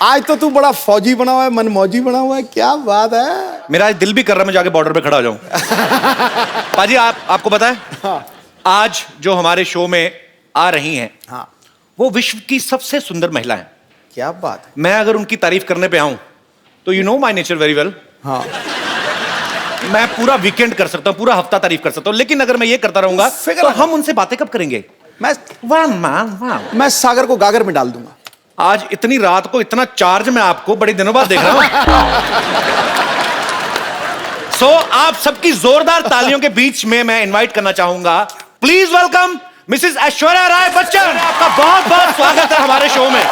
आज तो तू बड़ा फौजी बना हुआ है, मनमौजी बना हुआ है, क्या बात है। मेरा आज दिल भी कर रहा है मैं जाके बॉर्डर पे खड़ा हो जाऊं। पाजी आपको पता है हाँ। आज जो हमारे शो में आ रही हैं हाँ। वो विश्व की सबसे सुंदर महिला हैं। क्या बात है। मैं अगर उनकी तारीफ करने पे आऊं तो you know my nature very well. हाँ। मैं पूरा वीकेंड कर सकता हूं, पूरा हफ्ता तारीफ कर सकता हूं, लेकिन अगर मैं ये करता रहूंगा तो हम उनसे बातें कब करेंगे। मैं सागर को गागर में डाल दूंगा। आज इतनी रात को इतना चार्ज मैं आपको बड़े दिनों बाद देख रहा हूं। सो आप सबकी जोरदार तालियों के बीच में मैं इनवाइट करना चाहूंगा, please welcome Mrs Aishwarya Rai Bachchan. आपका बहुत बहुत स्वागत है हमारे शो में।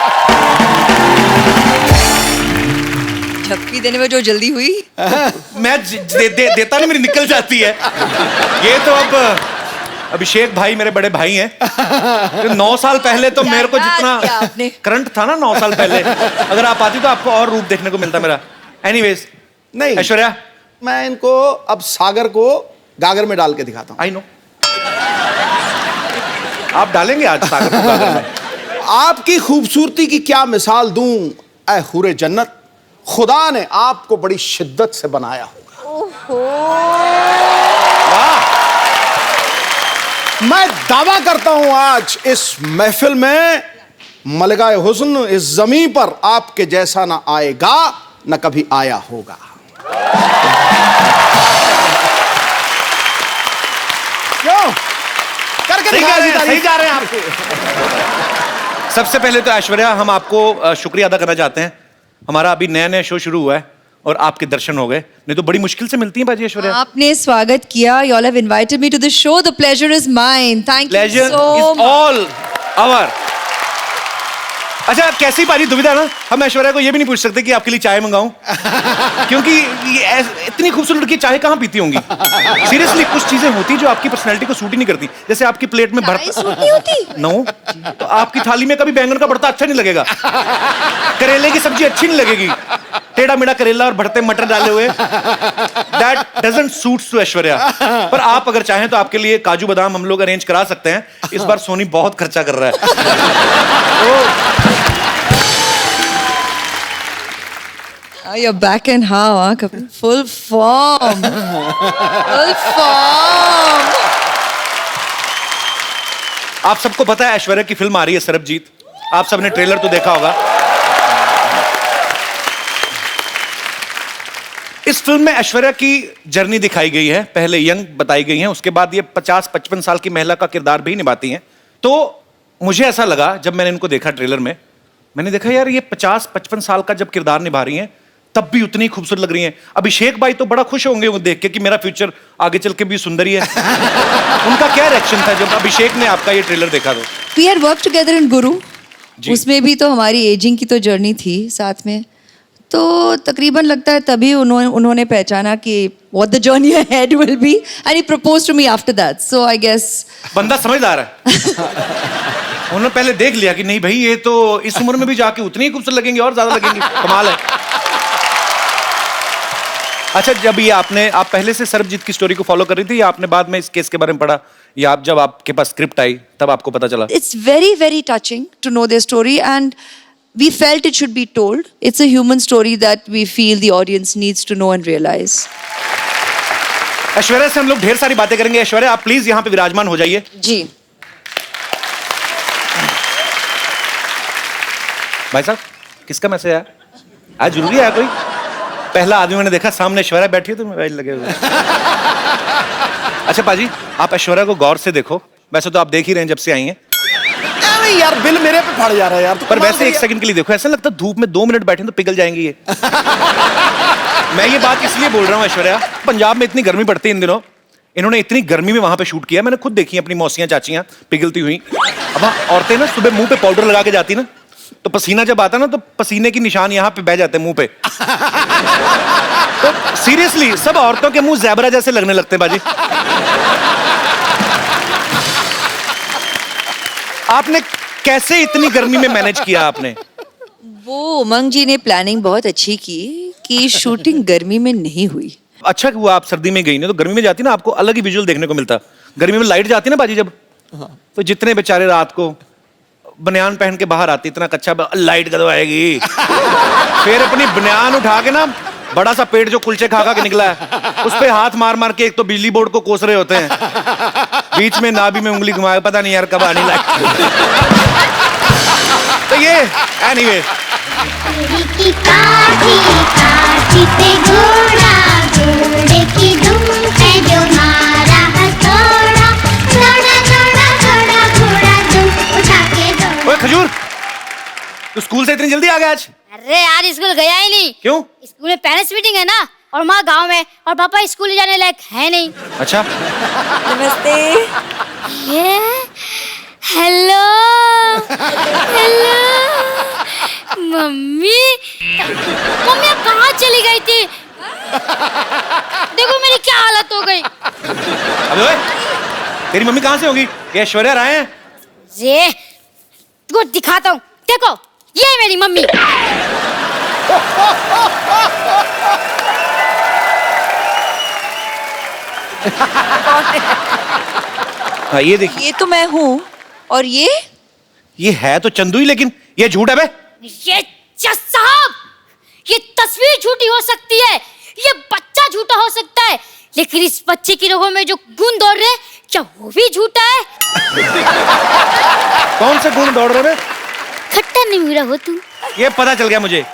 झपकी देने में जो जल्दी हुई मैं देता नहीं, मेरी निकल जाती है। ये तो अब अभिषेक भाई मेरे बड़े भाई हैं। 9 साल पहले तो मेरे को जितना करंट था ना 9 साल पहले, अगर आप आती तो आपको और रूप देखने को मिलता मेरा। एनीवेज नहीं ऐश्वर्या, मैं इनको अब सागर को गागर में डाल के दिखाता हूँ। आई नो आप डालेंगे आज सागर को गागर में। आपकी खूबसूरती की क्या मिसाल दूं ऐ हुरे जन्नत, खुदा ने आपको बड़ी शिद्दत से बनाया होगा। वाह। मैं दावा करता हूं आज इस महफिल में मलिकाए हुस्न इस जमीन पर आपके जैसा ना आएगा ना कभी आया होगा। क्यों करके सही जा रहे हैं आप। सबसे पहले तो ऐश्वर्या हम आपको शुक्रिया अदा करना चाहते हैं। हमारा अभी नया नया शो शुरू हुआ है और आपके दर्शन हो गए, नहीं तो बड़ी मुश्किल से मिलती हैं बाजी ऐश्वर्या। आपने स्वागत किया, you all have invited me to the show, the pleasure is mine, thank you Pleasure so is much. all our। अच्छा कैसी पारी दुविधा ना, हम ऐश्वर्या को ये भी नहीं पूछ सकते कि आपके लिए चाय मंगाऊं, क्योंकि ये इतनी खूबसूरत लड़की चाय कहाँ पीती होंगी। सीरियसली कुछ चीजें होती जो आपकी पर्सनैलिटी को सूट ही नहीं करती। जैसे आपकी प्लेट में चाय सूट नहीं होती? नो, तो आपकी थाली में कभी बैंगन का भरता अच्छा नहीं लगेगा, करेले की सब्जी अच्छी नहीं लगेगी, टेढ़ा मेढ़ा करेला और भरते मटर डाले हुए, that doesn't suits to Aishwarya. पर आप अगर चाहें तो आपके लिए काजू बादाम हम लोग अरेंज करा सकते हैं। इस बार सोनी बहुत खर्चा कर रहा है। You're back in how, huh? Kapil? Full form. Full form. आप सबको पता है ऐश्वर्या की फिल्म आ रही है सरबजीत, आप सबने ट्रेलर तो देखा होगा। इस फिल्म में ऐश्वर्या की जर्नी दिखाई गई है, पहले यंग बताई गई है, उसके बाद ये 50-55 साल की महिला का किरदार भी निभाती हैं। तो मुझे ऐसा लगा जब मैंने इनको देखा ट्रेलर में, मैंने देखा यार ये 50-55 साल का जब किरदार निभा रही हैं तब भी उतनी खूबसूरत लग रही हैं। अभिषेक भाई तो बड़ा खुश होंगे वो देख के कि मेरा फ्यूचर आगे चल के भी सुंदर ही है। उनका क्या रिएक्शन था जब अभिषेक ने आपका ये ट्रेलर देखा? तो We had worked together in Guru. उसमें भी तो हमारी एजिंग की तो जर्नी थी साथ में, तो तकरीबन लगता है तभी उन्होंने पहचाना कि what the journey ahead will be and he proposed to me after that. So I guess बंदा समझदार है। उन्होंने पहले देख लिया कि नहीं भाई ये तो इस उम्र में भी जाके उतनी ही खूबसूरत लगेंगे और ज्यादा लगेंगे, कमाल है। अच्छा जब ये आप पहले से सरबजीत की स्टोरी को फॉलो कर रही थी या आपने बाद में इस केस के बारे में पढ़ा, या आप जब आपके पास स्क्रिप्ट आई तब आपको पता चला? It's very very touching to know their story and we felt it should be told. It's a human story that we feel the audience needs to know and realize. Aishwarya से हम लोग ढेर सारी बातें करेंगे। ऐश्वर्या आप प्लीज यहाँ पे विराजमान हो जाइए। जी भाई साहब किसका मैसेज आया? आज जरूरी है कोई? पहला आदमी मैंने देखा सामने ऐश्वर्या बैठी है तो मोबाइल लगे हुए। अच्छा पाजी आप ऐश्वर्या को गौर से देखो, वैसे तो आप देख ही रहे हैं जब से आई हैं। नहीं यार बिल मेरे पे फट जा रहा है यार। पर वैसे एक सेकंड के लिए देखो, ऐसा लगता है धूप में 2 मिनट बैठे तो पिघल जाएंगी ये। मैं ये बात इसलिए बोल रहा हूँ ऐश्वर्या, पंजाब में इतनी गर्मी पड़ती है इन दिनों, इन्होंने इतनी गर्मी में वहां पे शूट किया, मैंने खुद देखी अपनी मौसियां चाचियां पिघलती हुई। अब औरतें ना सुबह मुंह पे पाउडर लगा के जाती ना, तो पसीना जब आता ना तो पसीने की निशान यहाँ पे बह जाते हैं मुंह पे। तो सीरियसली सब औरतों के मुंह ज़ेबरा जैसे लगने लगते हैं बाजी। आपने कैसे इतनी गर्मी में मैनेज किया आपने? वो उमंग जी ने प्लानिंग बहुत अच्छी की कि शूटिंग गर्मी में नहीं हुई। अच्छा हुआ आप सर्दी में गई ना, तो गर्मी में जाती ना आपको अलग ही विजुअल देखने को मिलता। गर्मी में लाइट जाती ना बाजी जब, तो जितने बेचारे रात को बनियान पहन के बाहर आती, इतना कच्चा लाइट कदम आएगी। फिर अपनी बनियान उठा के ना, बड़ा सा पेट जो कुलचे खा के निकला है, उस पे हाथ मार मार के एक तो बिजली बोर्ड को कोस रहे होते हैं, बीच में नाभि में उंगली घुमाए, पता नहीं यार कब आने लायक। तो ये एनीवे ओए खजूर, तू स्कूल से इतनी जल्दी आ गया आज? अरे यार स्कूल गया ही नहीं। क्यों? स्कूल में पेरेंट्स मीटिंग है ना, और माँ गांव में, और पापा स्कूल जाने लायक है नहीं। अच्छा, नमस्ते। हेलो हेलो मम्मी, मम्मी आप कहाँ चली गई थी? देखो मेरी क्या हालत हो गई। अबे ओए, तेरी मम्मी कहाँ से होगी? ये ऐश्वर्या राय हैं? ये तुमको दिखाता हूँ, देखो ये है मेरी मम्मी। हाँ ये देखिए, ये तो मैं हूँ, और ये है तो चंदू ही, लेकिन ये झूठ है बे। ये जज साहब, ये तस्वीर झूठी हो सकती है, ये बच्चा झूठा हो सकता है, लेकिन इस बच्चे की रगों में जो गुण दौड़ रहे हैं, क्या वो भी झूठा है? कौन से गुण दौड़ रहे बे? खट्टा नहीं मिला हो तुम। ये पता चल गया मुझे।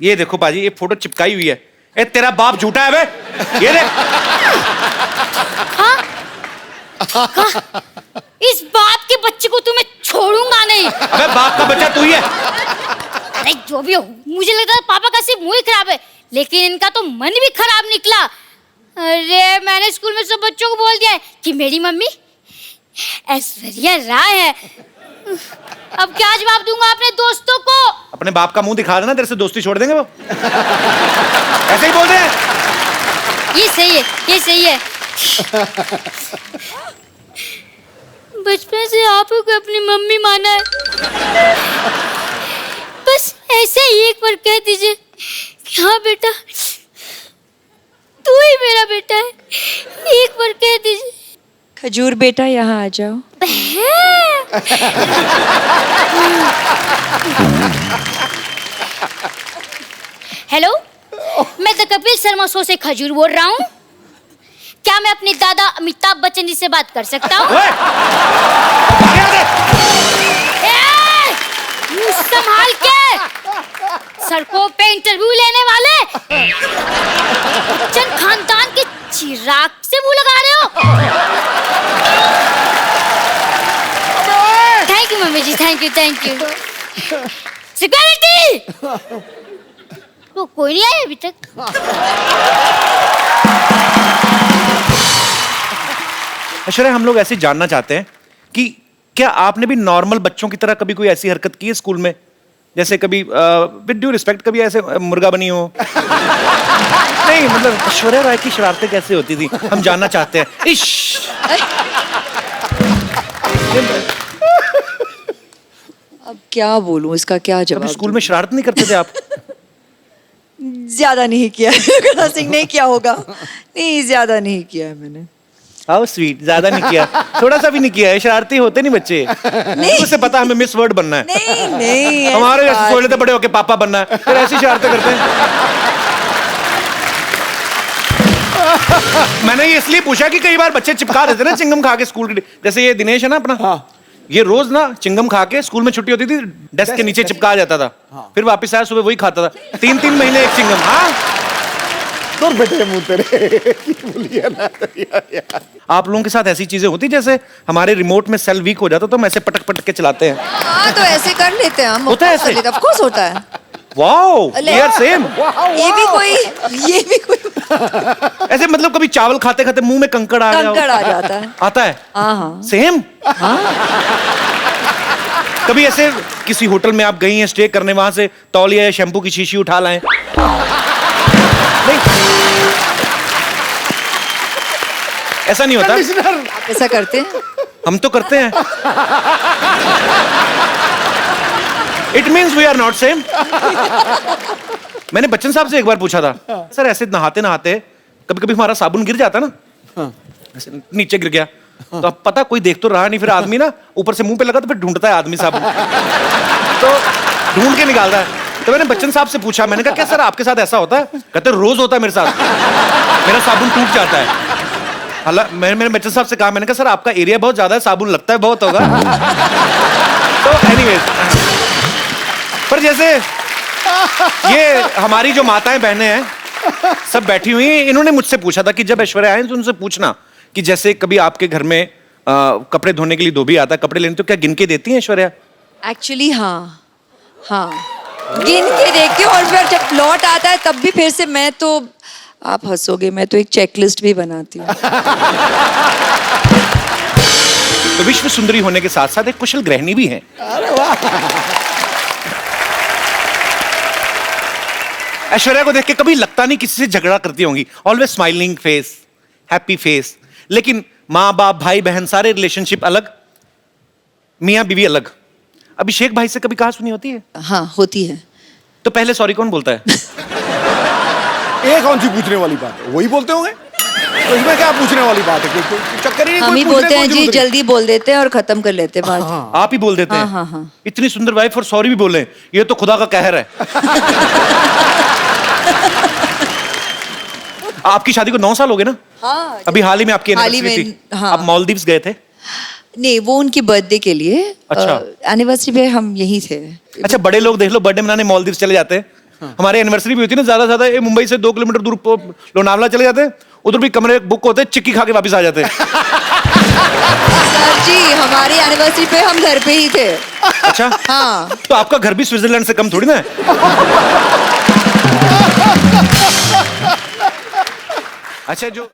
ये देखो पाजी, ये फोटो चिपकाई हुई है। ए तेरा बाप झूठा है बे, ये देख। हाँ? इस बाप के बच्चे को तुम्हें छोड़ूंगा नहीं। अबे बाप का बच्चा तू ही है। अरे जो भी हो, मुझे लगता है पापा का सिर्फ मुंह ही खराब है, लेकिन इनका तो मन भी खराब निकला। अरे मैंने स्कूल में सब बच्चों को बोल दिया है कि मेरी मम्मी ऐश्वर्या राय है। अब क्या जवाब दूंगा अपने दोस्तों को? अपने बाप का मुंह दिखा देना, तेरे से दोस्ती छोड़ देंगे वो। ऐसे ही बोल रहे हैं। ये सही है, ये सही है। बचपन से आप को अपनी मम्मी माना है, बस ऐसे ही एक बार कह दीजिए कि हाँ बेटा तू ही मेरा बेटा है, एक बार कह दीजिए। खजूर बेटा यहाँ आ जाओ। हेलो, मैं द कपिल शर्मा शो से खजूर बोल रहा हूँ। क्या मैं अपने दादा अमिताभ बच्चन जी से बात कर सकता हूँ? संभाल के, सड़कों पे इंटरव्यू लेने वाले बच्चन खानदान के चिराग से मुंह लगा रहे हो। Thank you mummy ji, thank you thank you. Security, तो कोई नहीं आया अभी तक। ऐश्वर्या, हम लोग ऐसे जानना चाहते हैं कि क्या आपने भी नॉर्मल बच्चों की तरह कभी कोई ऐसी हरकत की है स्कूल में? जैसे कभी विद ड्यू रिस्पेक्ट कभी ऐसे मुर्गा बनी हो? नहीं मतलब ऐश्वर्या राय की शरारतें कैसे होती थी, हम जानना चाहते हैं। इश अब क्या बोलूं, इसका क्या जवाब कभी स्कूल में शरारत नहीं करते थे आप? ज्यादा नहीं किया है। सिंह नहीं किया होगा, नहीं ज्यादा नहीं किया है मैंने। हाउ स्वीट, ज्यादा नहीं किया, थोड़ा सा भी नहीं किया है। शरारती होते नहीं बच्चे, उसे पता हमें मिस वर्ड बनना है। नहीं नहीं, हमारे जैसे सोच लेते बड़े होके पापा बनना है, फिर ऐसी शरारतें करते हैं। मैंने ये इसलिए पूछा कि कई बार बच्चे चिपका देते ना चिंगम खा के स्कूल के, जैसे ये दिनेश है ना अपना, ये रोज ना चिंगम खा के स्कूल में छुट्टी होती थी डेस्क के नीचे चिपका जाता था, फिर वापस आया सुबह वही खाता था। 3-3 महीने एक चिंगम। हाँ दूर बैठे मुंह तेरे, बोलिए ना यार। आप लोगों के साथ ऐसी चीजें होती जैसे हमारे रिमोट में सेल वीक हो जाता तो हम ऐसे पटक पटक के चलाते हैं? हाँ तो ऐसे कर लेते हैं हम। होता है ऐसे? ऑफ कोर्स होता है। Wow, we are same. ये भी कोई ऐसे मतलब कभी चावल खाते खाते मुंह में कंकड़ आ कंकड़ आ जाता है। आता है? हाँ हाँ सेम। कभी ऐसे किसी होटल में आप गई हैं स्टे करने, वहां से तौलिया या शैम्पू की शीशी उठा लाएं? नहीं, ऐसा नहीं होता। ऐसा करते हैं हम तो करते हैं। It means we are not same. मैंने बच्चन साहब से एक बार पूछा था, सर ऐसे नहाते नहाते कभी कभी हमारा साबुन गिर जाता ना, ऐसे नीचे गिर गया, तो अब पता कोई देख तो रहा नहीं, फिर आदमी ना ऊपर से मुंह पे लगा तो फिर ढूंढता है आदमी साबुन, तो ढूंढ के निकालता है। तो मैंने बच्चन साहब से पूछा, मैंने कहा क्या सर आपके साथ ऐसा होता है? कहते रोज होता है मेरे साथ, मेरा साबुन टूट जाता है। हालांकि मैंने बच्चन साहब से कहा, मैंने कहा सर आपका एरिया बहुत ज्यादा है, साबुन लगता है बहुत होगा। तो एनीवेज, पर जैसे ये हमारी जो माताएं बहनें हैं सब बैठी हुई हैं, इन्होंने मुझसे पूछा था कि जब ऐश्वर्या आए तो उनसे पूछना कि जैसे कभी आपके घर में कपड़े धोने के लिए धोबी आता है कपड़े लेने, तो क्या गिन के देती हैं ऐश्वर्या? एक्चुअली हाँ, गिन के देखती हूँ, और फिर जब लौट आता है तब भी फिर से मैं तो, आप हंसोगे, मैं तो एक चेकलिस्ट भी बनाती हूँ। तो विश्व सुंदरी होने के साथ साथ एक कुशल गृहिणी भी हैं। ऐश्वर्या को देख के कभी लगता नहीं किसी से झगड़ा करती होंगी, always smiling face, happy face. लेकिन माँ बाप भाई बहन सारे रिलेशनशिप अलग, मियाँ बीवी अलग। अभिषेक भाई से कभी कहा सुनी होती है? हाँ होती है। तो पहले सॉरी कौन बोलता है? ये कौन सी पूछने वाली बात है, वही बोलते होंगे, तो इसमें क्या पूछने वाली बात है? चक्कर ही नहीं, हम ही बोलते हैं जी, जल्दी बोल देते हैं और खत्म कर लेते हैं बात। आप ही बोल देते हैं? हाँ। इतनी सुंदर वाइफ और सॉरी भी बोले, ये तो खुदा का कहर है। आपकी शादी को 9 साल हो गए ना? हाँ, अभी हाल ही में आपकी एनिवर्सरी थी। हाँ। आप मालदीव्स गए थे? नहीं, वो उनकी बर्थडे के लिए। अच्छा। एनिवर्सरी पे हम यहीं थे। अच्छा, बड़े लोग देख लो बर्थडे मनाने मालदीव्स चले जाते हैं। हमारे एनिवर्सरी भी होती है ना, ज्यादा ज्यादा मुंबई से 2 किलोमीटर दूर लोनावला चले जाते हैं, उधर भी कमरे बुक होते हैं, चिक्की खा के वापस आ जाते हैं। सर जी, हमारी एनिवर्सरी पे हम घर पे ही थे। अच्छा हाँ। तो आपका घर भी स्विट्जरलैंड से कम थोड़ी ना है। अच्छा, जो